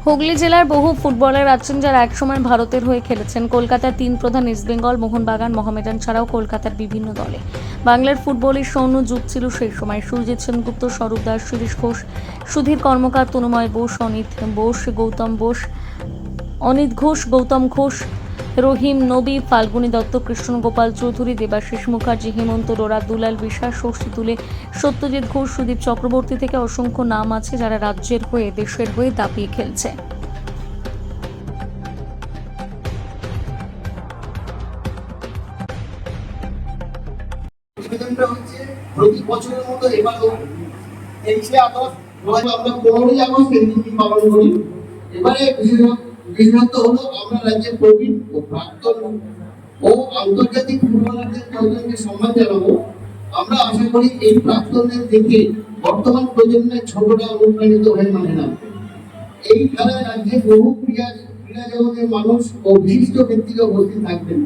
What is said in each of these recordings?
হুগলি জেলার বহু ফুটবলার আছেন যারা একসময় ভারতের হয়ে খেলেছেন। কলকাতার তিন প্রধান ইস্টবেঙ্গল, মোহনবাগান, মোহামেডান ছাড়াও কলকাতার বিভিন্ন দলে বাংলার ফুটবলের স্বর্ণ যুগ ছিল সেই সময়। সুরজিৎ সেনগুপ্ত, স্বরূপ দাস, শিরিষ ঘোষ, সুধীর কর্মকার, তনুময় বোস, অনিত ঘোষ, গৌতম ঘোষ, রহিম নবী, ফাল্গুনী দত্ত, কৃষ্ণ গোপাল চৌধুরী, দেবাশিস মুখার্জি, হেমন্ত রোরা, দুলাল বিশ্বাস, ষষ্ঠী তুলে, সত্যজিৎ ঘোষ, সুদীপ চক্রবর্তী থেকে অসংখ্য নাম আছে যারা রাজ্যের হয়ে, দেশের হয়ে দাপিয়ে খেলছে। নিবেদনটা হচ্ছে প্রতি বছরের মতো এবারও 23শে আগস্ট আমরা 15ই আগস্ট এই দিনটি পালন করি। এবারে বিশেষত্ব হলো আমরা রাজ্যের প্রবীণ ও প্রাক্তন ও আন্তর্জাতিক ফুটবলারদের কয়েকজনকে সম্মান জানাবো। আমরা আশা করি এই প্রাক্তনদের দেখে বর্তমান প্রজন্মের ছোটরা অনুপ্রাণিত হয়ে মানে নামবে। এই খেলায় রাজ্যের বহু ক্রীড়া জগতের মানুষ ও বিশিষ্ট ব্যক্তিরা উপস্থিত থাকবেন।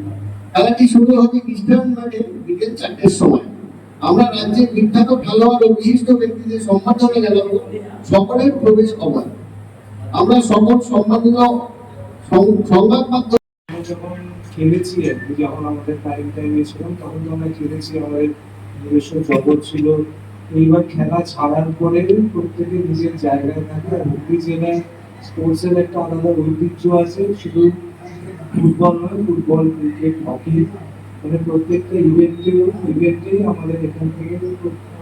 খেলাটি শুরু হবে খ্রিস্টান মাঠে বিকেল 4টের সময়। আমরা রাজ্যের বিখ্যাত খেলোয়াড় ও বিশিষ্ট ব্যক্তিদের সম্মাননা জানাবো। সকলের প্রবেশ অবাধ। আমরা সকল সম্মানিত সংবাদ মাধ্যম যখন খেলেছি আর কি, যখন আমাদের টাইমে ছিলাম তখন তো আমরা খেলেছি, আমাদের নিজস্ব জগৎ ছিল। এইবার খেলা ছাড়ার পরে প্রত্যেকে নিজের জায়গায় থাকে। আর হুগলি জেলায় স্পোর্টসের একটা আলাদা ঐতিহ্য আছে, শুধু ফুটবল নয়, ফুটবল, ক্রিকেট, হকি, মানে প্রত্যেকটা ইভেন্টেই আমাদের এখান থেকে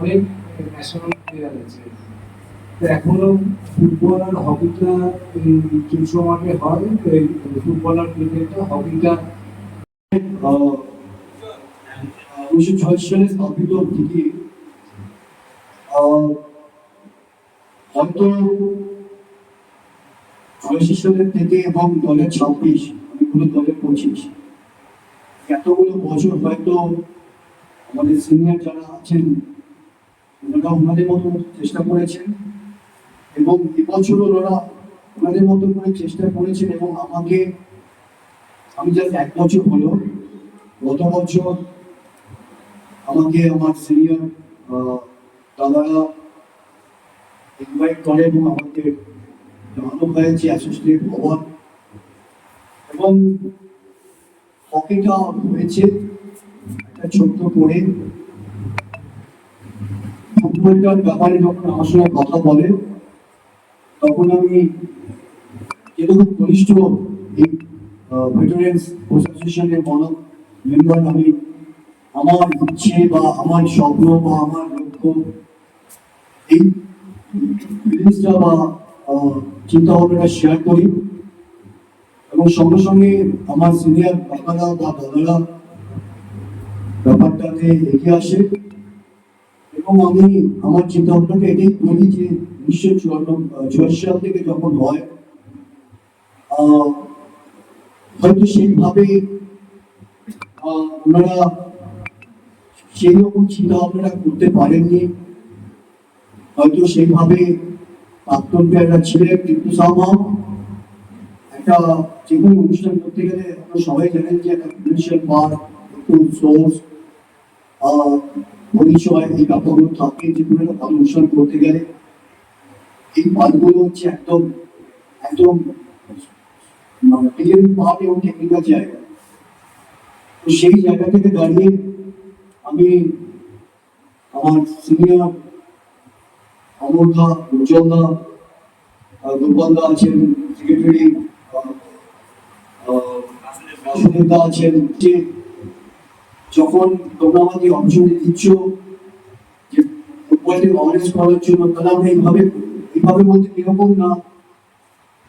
অনেক ন্যাশনাল প্লেয়ার আছে। তো এখনো ফুটবল আর হকিটা এই চুচো মাঠে হয়, এই ফুটবল আর ক্রিকেটটা, হকিটা 1946 সালে স্থাপিত থেকে হয়তো 86 সালের থেকে এবং দলের 26, অনেকগুলো দলের 25, এতগুলো বছর হয়তো আমাদের সিনিয়র যারা আছেন ওনারা ওনাদের মতো চেষ্টা করেছেন এবং এবছরও ওরা ওনাদের মতো করে চেষ্টা করেছেন। এবং আমি জাস্ট 1 বছর হলো, গত বছর আমাকে আমার সিনিয়র দাদারা ইনভাইট করে এবং আমাকে জানানো হয়েছে অ্যাসোসিয়েট হওয়ার, এবং হকিটা হয়েছে একটা ছোট্ট করে। ফুটবলটার ব্যাপারে যখন আমার সঙ্গে কথা বলে তখন আমি যেরকম ঘনিষ্ঠ এই ভেটারেন্স অ্যাসোসিয়েশনের মেম্বার, আমি আমার ইচ্ছে বা আমার স্বপ্ন বা আমার লক্ষ্য, এই ফিলিংসটা বা চিন্তা ভাবনাটা শেয়ার করি এবং সঙ্গে সঙ্গে আমার সিনিয়র কাকারা বা দাদারা ব্যাপারটাতে এগিয়ে আসে এবং আমি আমার চিন্তা ভাবনাকে এটাই করি যে 1984 সাল থেকে যখন হয়, হয়তো সেইভাবে ওনারা সেই রকম চিন্তা ভাবনাটা করতে পারেননি, হয়তো সেইভাবে প্রাক্তন প্লেয়াররা ছিলেন, কিন্তু সামহাও একটা যে কোনো অনুষ্ঠান করতে গেলে আপনারা সবাই জানেন যে একটা ফিনান্সিয়াল পার্ট, একটু সোর্স, পরিচয়, এই ব্যাপারগুলো থাকে। যে কোনো একটা ভালো অনুষ্ঠান করতে গেলে এই পার্টগুলো হচ্ছে একদম একদম পার্ট এবং টেকনিক্যাল জায়গা। তো সেই জায়গা থেকে দাঁড়িয়ে আমি আমার সিনিয়র অমরদা, উজ্জ্বলদা, গোপালদা আছেন সেক্রেটারি, বাসুদেবদা আছেন, যে যখন তোমরা আমাকে অপরচুনিটি দিচ্ছ যে ফুটবলকে অনেস্ট করার জন্য, তাহলে আমরা এইভাবে বলতে এরকম না।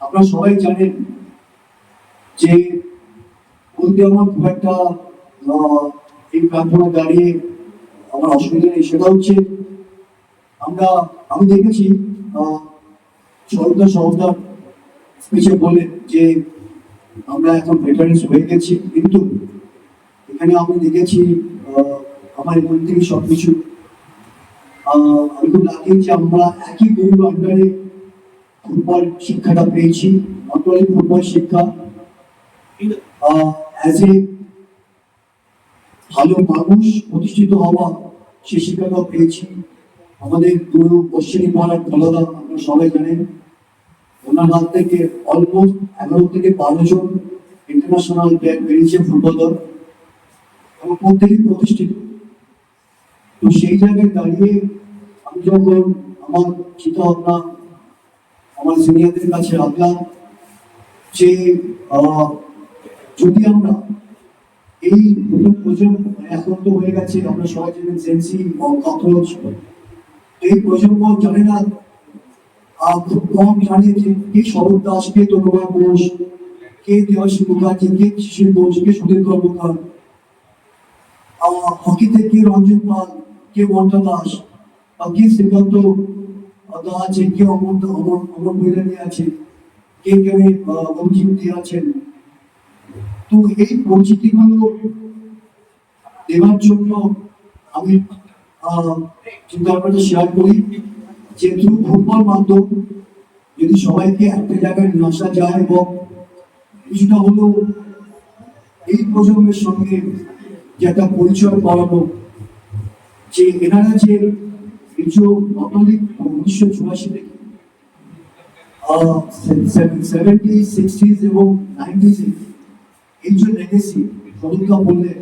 আপনারা সবাই জানেন যে বলতে আমার খুব একটা এই প্ল্যাটফর্মে দাঁড়িয়ে আমার অসুবিধা নেই। সেটা হচ্ছে আমি দেখেছি সরকার স্পিচে বলে যে আমরা এখন ভেটারেন্স হয়ে গেছি, কিন্তু এখানে আমি দেখেছি আমার এখান থেকে সবকিছু আমি খুব লাকি যে আমরা একই গুরুর আন্ডারে ফুটবল শিক্ষাটা পেয়েছি। নট অনলি ফুটবল শিক্ষা, অ্যাজ এ ভালো মানুষ প্রতিষ্ঠিত হওয়া, সে শিক্ষাটাও পেয়েছি। আমাদের গুরু পশ্চিমী মহারাজ ফলদা, আপনারা সবাই জানেন, ওনার হাত থেকে অলমোস্ট 11 থেকে 12 জন ইন্টারন্যাশনাল প্লেয়ার বেরিয়েছে ফুটবল দল এবং প্রত্যেকেই প্রতিষ্ঠিত। তো সেই জায়গায় দাঁড়িয়ে আমি যখন আমার চিন্তা ভাবনা আমার সিনিয়রদের কাছে রাখলাম যে যদি আমরা এই নতুন প্রজন্ম এখন তো হয়ে গেছে, আমরা সবাই জানেন জেনসি ককরোচ, এই প্রজন্ম জানে না, খুব কম জানে যে কে শরৎ দাস, কে তরুণা ঘোষ, কে দেবাশী মুখার্জি, কে শিশির ঘোষ, কে সুধীর কর্মকার, হকিতে কে রঞ্জন পাল, কে মন্টা দাস, বা কে শ্রীকান্ত দা আছে, কে অমর বৈরাগী আছে, কে অভিজিৎ দে আছেন। তো এই পরিচিতিগুলো দেওয়ার জন্য আমি চিন্তা ভাবনাটা শেয়ার করি যে থ্রু ফুটবল মাধ্যম যদি সবাইকে একটা জায়গায় নিয়ে আসা যায় এবং কিছুটা হলেও এই প্রজন্মের সঙ্গে যে একটা পরিচয় করানো, যে এনারা যে এই যে নটলি 1984 থেকে 70s, 60s এবং 90s এই যে লেগেসি সদুকা বললেন